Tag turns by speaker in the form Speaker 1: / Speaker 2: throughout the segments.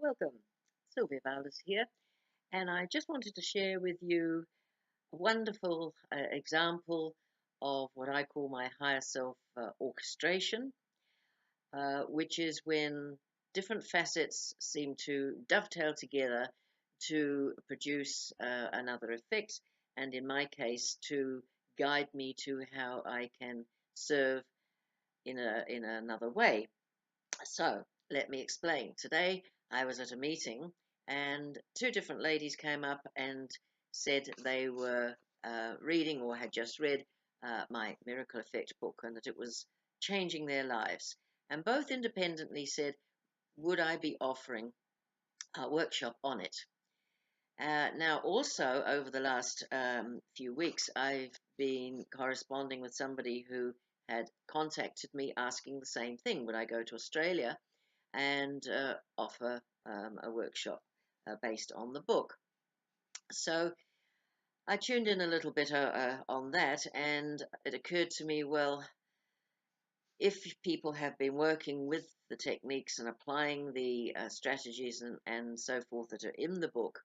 Speaker 1: Welcome. Sylvia Valdez here, and I just wanted to share with you a wonderful example of what I call my higher self orchestration, which is when different facets seem to dovetail together to produce another effect, and in my case, to guide me to how I can serve in another way. So let me explain. Today I was at a meeting and two different ladies came up and said they were reading or had just read my Miracle Effect book and that it was changing their lives. And both independently said, would I be offering a workshop on it? Now, also over the last few weeks, I've been corresponding with somebody who had contacted me asking the same thing. Would I go to Australia and offer a workshop based on the book? So I tuned in a little bit on that, and it occurred to me, well, if people have been working with the techniques and applying the strategies and so forth that are in the book,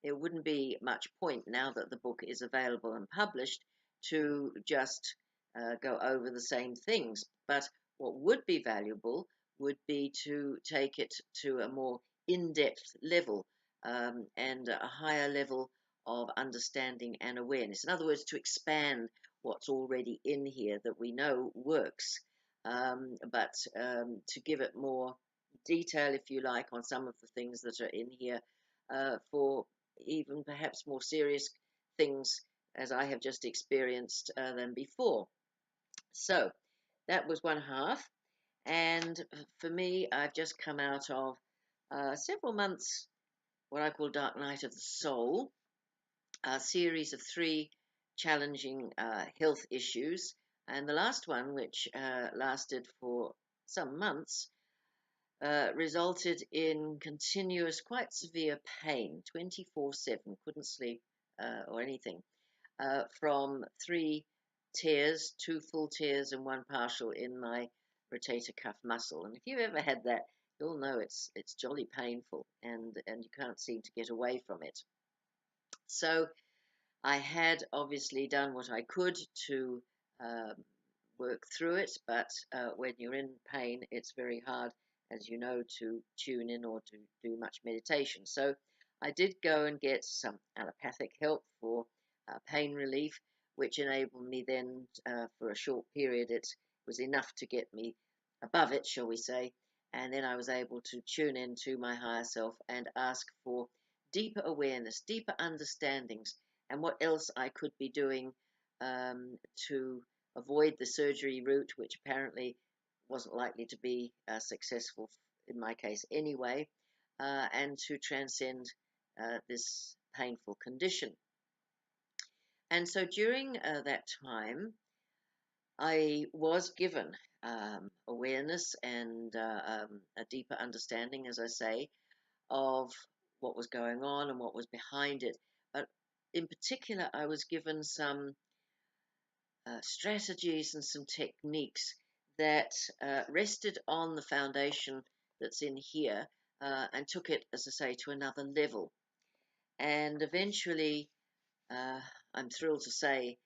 Speaker 1: it wouldn't be much point now that the book is available and published to just go over the same things. But what would be valuable would be to take it to a more in-depth level and a higher level of understanding and awareness. In other words, to expand what's already in here that we know works, but to give it more detail, if you like, on some of the things that are in here for even perhaps more serious things as I have just experienced than before. So that was one half. And for me, I've just come out of several months, what I call Dark Night of the Soul, a series of three challenging health issues. And the last one, which lasted for some months, resulted in continuous, quite severe pain, 24/7, couldn't sleep or anything, from three tears, two full tears and one partial in my rotator cuff muscle. And if you've ever had that, you'll know it's jolly painful and you can't seem to get away from it. So I had obviously done what I could to um, work through it, but when you're in pain, it's very hard, as you know, to tune in or to do much meditation. So I did go and get some allopathic help for pain relief, which enabled me then, for a short period, it was enough to get me above it, shall we say, and then I was able to tune into my higher self and ask for deeper awareness, deeper understandings, and what else I could be doing to avoid the surgery route, which apparently wasn't likely to be successful in my case anyway, and to transcend this painful condition. And so during that time, I was given awareness and a deeper understanding, as I say, of what was going on and what was behind it. But in particular, I was given some strategies and some techniques that rested on the foundation that's in here and took it, as I say, to another level. And eventually, uh, I'm thrilled to say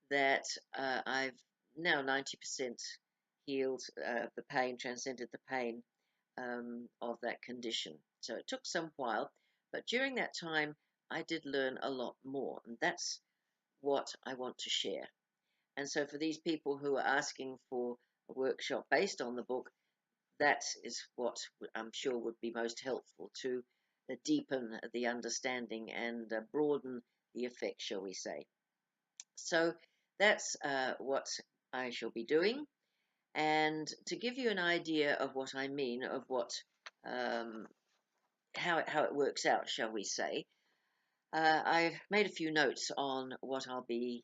Speaker 1: that I've now 90% healed the pain, transcended the pain of that condition. So it took some while, but during that time, I did learn a lot more, and that's what I want to share. And so, for these people who are asking for a workshop based on the book, that is what I'm sure would be most helpful to deepen the understanding and broaden the effect, shall we say. So, that's what I shall be doing. And to give you an idea of what I mean, of what um, how it works out, shall we say, I've made a few notes on what I'll be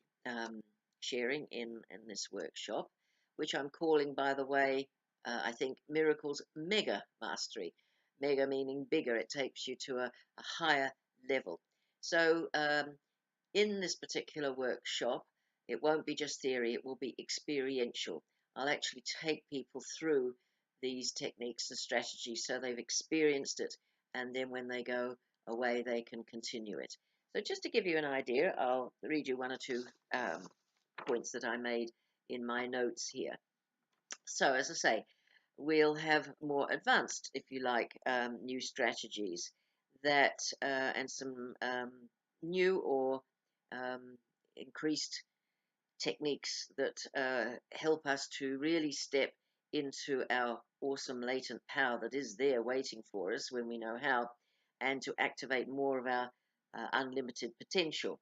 Speaker 1: sharing in this workshop, which I'm calling, by the way, I think Miracles Mega Mastery. Mega meaning bigger, it takes you to a higher level. So, in this particular workshop, it won't be just theory, it will be experiential. I'll actually take people through these techniques and strategies so they've experienced it and then when they go away, they can continue it. So, just to give you an idea, I'll read you one or two points that I made in my notes here. So, as I say, we'll have more advanced, if you like, new strategies that and some new or um, increased techniques that help us to really step into our awesome latent power that is there waiting for us when we know how, and to activate more of our unlimited potential.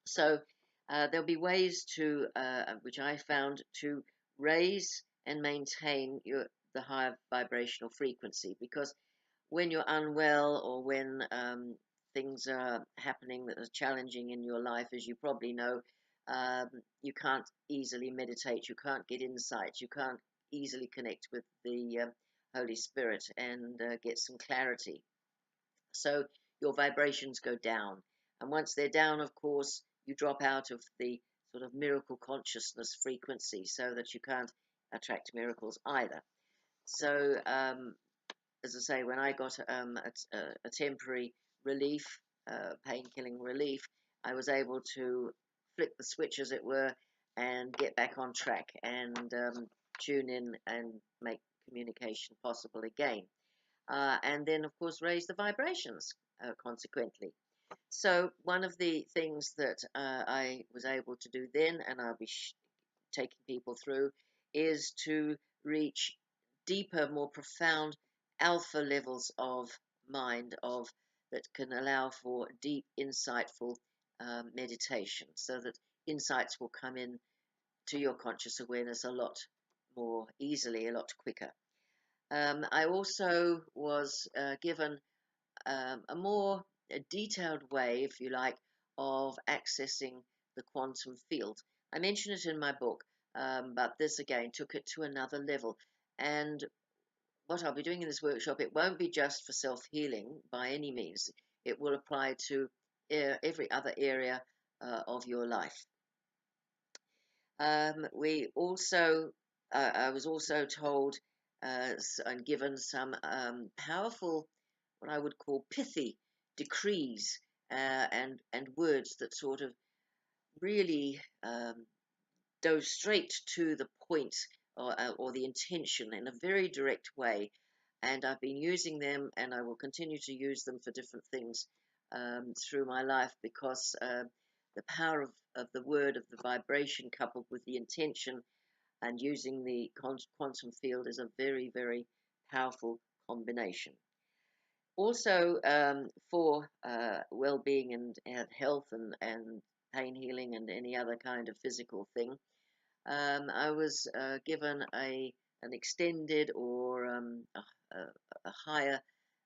Speaker 1: So there'll be ways to, which I found, to raise and maintain the higher vibrational frequency, because when you're unwell or when things are happening that are challenging in your life, as you probably know, um, you can't easily meditate, you can't get insights, you can't easily connect with the Holy Spirit and get some clarity. So your vibrations go down. And once they're down, of course, you drop out of the sort of miracle consciousness frequency so that you can't attract miracles either. So, as I say, when I got a temporary relief, pain killing relief, I was able to flip the switch, as it were, and get back on track and tune in and make communication possible again. And then, of course, raise the vibrations consequently. So, one of the things that I was able to do then, and I'll be taking people through, is to reach deeper, more profound alpha levels of mind of that can allow for deep, insightful meditation, so that insights will come in to your conscious awareness a lot more easily, a lot quicker. I also was given a more detailed way, if you like, of accessing the quantum field. I mention it in my book, but this again took it to another level. And what I'll be doing in this workshop, it won't be just for self healing by any means, it will apply to every other area of your life. We also, I was also told and given some powerful, what I would call pithy decrees and words that sort of really go straight to the point or the intention in a very direct way. And I've been using them, and I will continue to use them for different things through my life, because the power of the word, of the vibration, coupled with the intention and using the quantum field, is a very, very powerful combination. Also, for well-being and health and pain healing and any other kind of physical thing, I was given an extended or a higher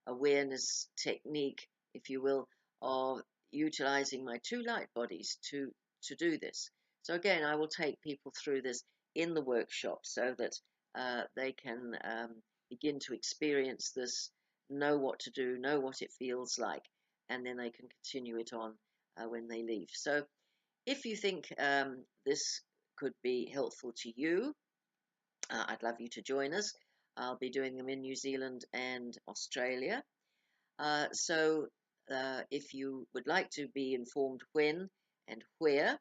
Speaker 1: awareness technique, if you will, of utilizing my two light bodies to do this. So again, I will take people through this in the workshop so that they can begin to experience this, know what to do, know what it feels like, and then they can continue it on when they leave. So if you think this could be helpful to you, I'd love you to join us. I'll be doing them in New Zealand and Australia. So if you would like to be informed when and where,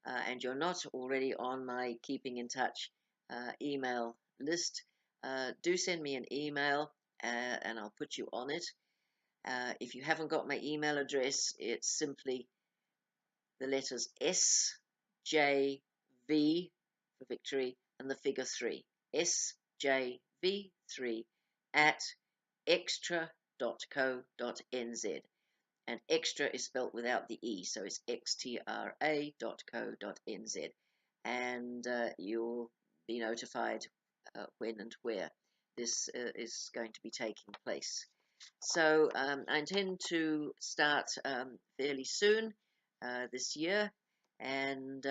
Speaker 1: and you're not already on my Keeping in Touch email list, do send me an email and I'll put you on it. If you haven't got my email address, it's simply the letters SJV for victory and the figure 3. SJV3 at extra.co.nz. And extra is spelt without the E, so it's xtra.co.nz. And you'll be notified when and where this is going to be taking place. So I intend to start fairly soon this year, and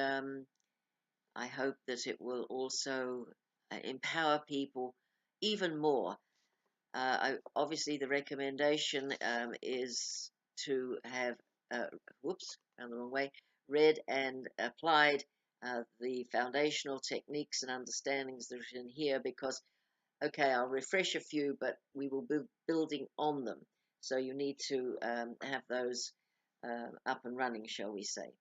Speaker 1: I hope that it will also empower people even more. Obviously, the recommendation is to have, found the wrong way, read and applied the foundational techniques and understandings that are in here, because Okay, I'll refresh a few, but we will be building on them. So you need to have those up and running, shall we say.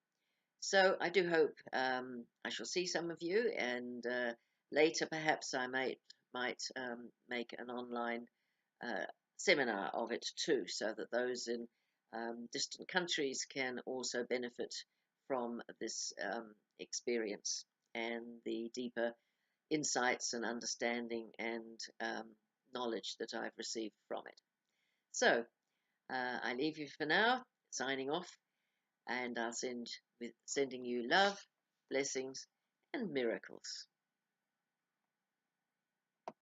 Speaker 1: So I do hope I shall see some of you, and later perhaps I might make an online uh, seminar of it too, so that those in distant countries can also benefit from this experience and the deeper insights and understanding and knowledge that I've received from it. So I leave you for now, signing off, and I'll sending you love, blessings, and miracles.